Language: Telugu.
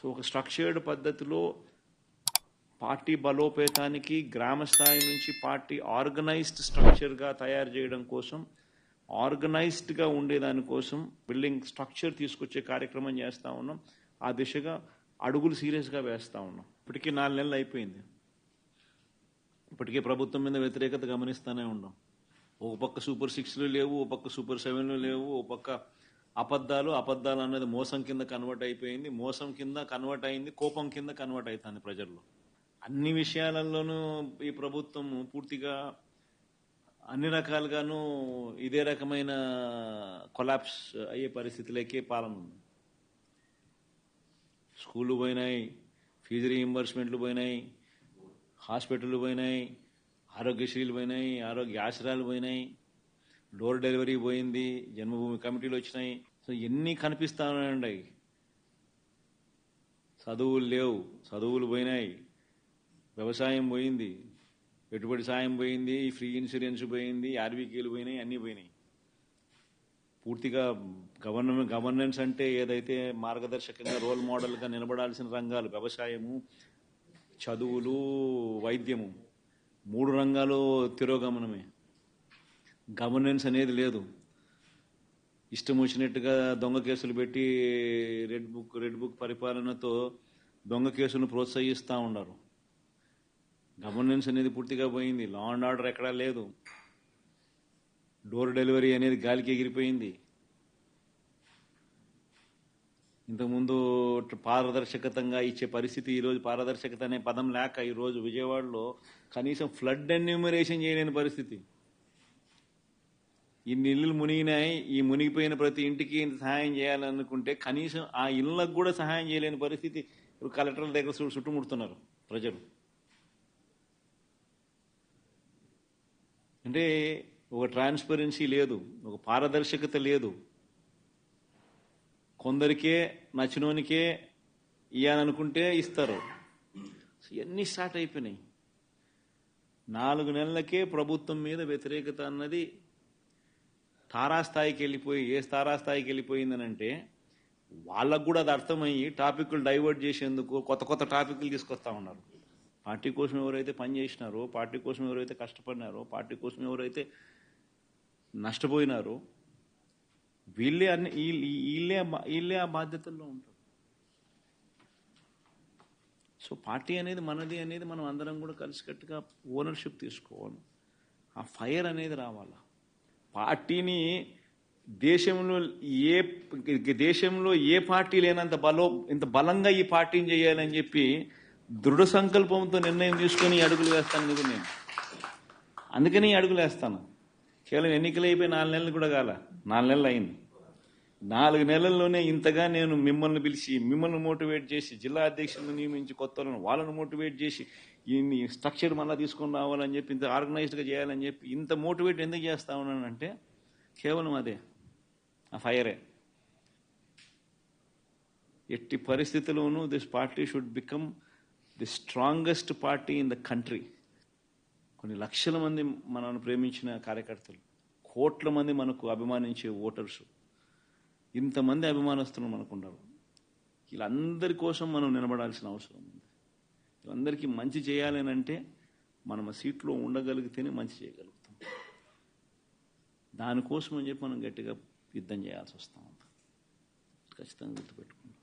ఒక స్ట్రక్చర్డ్ పద్ధతిలో పార్టీ బలోపేతానికి గ్రామ స్థాయి నుంచి పార్టీ ఆర్గనైజ్డ్ స్ట్రక్చర్గా తయారు చేయడం కోసం, ఆర్గనైజ్డ్గా ఉండేదానికోసం బిల్డింగ్ స్ట్రక్చర్ తీసుకొచ్చే కార్యక్రమం చేస్తూ ఉన్నాం. ఆ దిశగా అడుగులు సీరియస్గా వేస్తూ ఉన్నాం. ఇప్పటికీ 4 నెలలు అయిపోయింది. ఇప్పటికే ప్రభుత్వం మీద వ్యతిరేకత గమనిస్తూనే ఉన్నాం. ఒక పక్క సూపర్ 6లు లేవు, ఒక పక్క సూపర్ 7లు లేవు, ఒక పక్క అబద్ధాలు అనేది మోసం కింద కన్వర్ట్ అయిపోయింది. మోసం కింద కన్వర్ట్ అయింది, కోపం కింద కన్వర్ట్ అవుతుంది ప్రజల్లో. అన్ని విషయాలలోనూ ఈ ప్రభుత్వం పూర్తిగా అన్ని రకాలుగాను ఇదే రకమైన కొలాప్స్ అయ్యే పరిస్థితులకే పాలన ఉంది. స్కూళ్ళు పోయినాయి, ఫీజు రీయింబర్స్మెంట్లు పోయినాయి, హాస్పిటళ్ళు పోయినాయి, ఆరోగ్యశ్రీలు పోయినాయి, ఆరోగ్య ఆశ్రయాలు పోయినాయి, డోర్ డెలివరీ పోయింది, జన్మభూమి కమిటీలు వచ్చినాయి. సో ఎన్ని కనిపిస్తా ఉన్నాయండి. చదువులు లేవు, చదువులు పోయినాయి, వ్యవసాయం పోయింది, పెట్టుబడి సాయం పోయింది, ఫ్రీ ఇన్సూరెన్స్ పోయింది, ఆర్బీకేలు పోయినాయి, అన్నీ పోయినాయి. పూర్తిగా గవర్నెన్స్ అంటే ఏదైతే మార్గదర్శకంగా రోల్ మోడల్గా నిలబడాల్సిన రంగాలు వ్యవసాయము, చదువులు, వైద్యము, 3 రంగాలు తిరోగమనమే. గవర్నెన్స్ అనేది లేదు. ఇష్టం వచ్చినట్టుగా దొంగ కేసులు పెట్టి రెడ్ బుక్ పరిపాలనతో దొంగ కేసులను ప్రోత్సహిస్తూ ఉన్నారు. గవర్నెన్స్ అనేది పూర్తిగా పోయింది. లా అండ్ ఆర్డర్ ఎక్కడా లేదు. డోర్ డెలివరీ అనేది గాలికి ఎగిరిపోయింది. ఇంతకుముందు పారదర్శకతంగా ఇచ్చే పరిస్థితి ఈరోజు పారదర్శకత అనే పదం లేక ఈరోజు విజయవాడలో కనీసం ఫ్లడ్ ఎన్యూమరేషన్ చేయలేని పరిస్థితి. ఇన్ని ఇళ్ళు మునిగినాయి, ఈ మునిగిపోయిన ప్రతి ఇంటికి సహాయం చేయాలనుకుంటే కనీసం ఆ ఇళ్ళకు కూడా సహాయం చేయలేని పరిస్థితి. ఇప్పుడు కలెక్టర్ల దగ్గర చుట్టుముడుతున్నారు ప్రజలు. అంటే ఒక ట్రాన్స్పరెన్సీ లేదు, ఒక పారదర్శకత లేదు. కొందరికే నచ్చినోనికే ఇయ్యాలనుకుంటే ఇస్తారు. ఇవన్నీ స్టార్ట్ అయిపోయినాయి. 4 నెలలకే ప్రభుత్వం మీద వ్యతిరేకత అన్నది తారాస్థాయికి వెళ్ళిపోయి, ఏ తారాస్థాయికి వెళ్ళిపోయిందనంటే వాళ్ళకు కూడా అది అర్థమయ్యి టాపిక్లు డైవర్ట్ చేసేందుకు కొత్త టాపిక్లు తీసుకొస్తా ఉన్నారు. పార్టీ కోసం ఎవరైతే పనిచేసినారో, పార్టీ కోసం ఎవరైతే కష్టపడినారో, పార్టీ కోసం ఎవరైతే నష్టపోయినారో వీళ్ళే ఆ బాధ్యతల్లో ఉంటారు. సో పార్టీ అనేది మనది అనేది మనం అందరం కూడా కలిసికట్టుగా ఓనర్షిప్ తీసుకోవాలి. ఆ ఫైర్ అనేది రావాలా. పార్టీని దేశంలో ఏ పార్టీ లేనంత ఇంత బలంగా ఈ పార్టీని చేయాలని చెప్పి దృఢ సంకల్పంతో నిర్ణయం తీసుకొని అడుగులు వేస్తాను కదా నేను. అందుకని అడుగులు వేస్తాను. కేవలం ఎన్నికలు అయిపోయి 4 నెలలు కూడా కాల, 4 నెలలు అయింది. 4 నెలల్లోనే ఇంతగా నేను మిమ్మల్ని పిలిచి, మిమ్మల్ని మోటివేట్ చేసి, జిల్లా అధ్యక్షులను నియమించి, కొత్త వాళ్ళను మోటివేట్ చేసి, ఈ స్ట్రక్చర్ మళ్ళీ తీసుకొని రావాలని చెప్పి, ఇంత ఆర్గనైజ్డ్గా చేయాలని చెప్పి ఇంత మోటివేట్ ఎందుకు చేస్తా ఉన్నానంటే కేవలం అదే, ఆ ఫైరే. ఎట్టి పరిస్థితుల్లోనూ this party should become the strongest party in the country. కొన్ని లక్షల మంది మనల్ని ప్రేమించిన కార్యకర్తలు, కోట్ల మంది మనకు అభిమానించే ఓటర్సు, ఇంతమంది అభిమానస్తులు మనకున్నారు. వీళ్ళందరి కోసం మనం నిలబడాల్సిన అవసరం ఉంది. వీళ్ళందరికీ మంచి చేయాలని అంటే మనం ఆ సీట్లో ఉండగలిగితేనే మంచి చేయగలుగుతాం. దానికోసం అని చెప్పి మనం గట్టిగా యుద్ధం చేయాల్సి వస్తూ ఉంటుంది. ఖచ్చితంగా గుర్తుపెట్టుకుంటాం.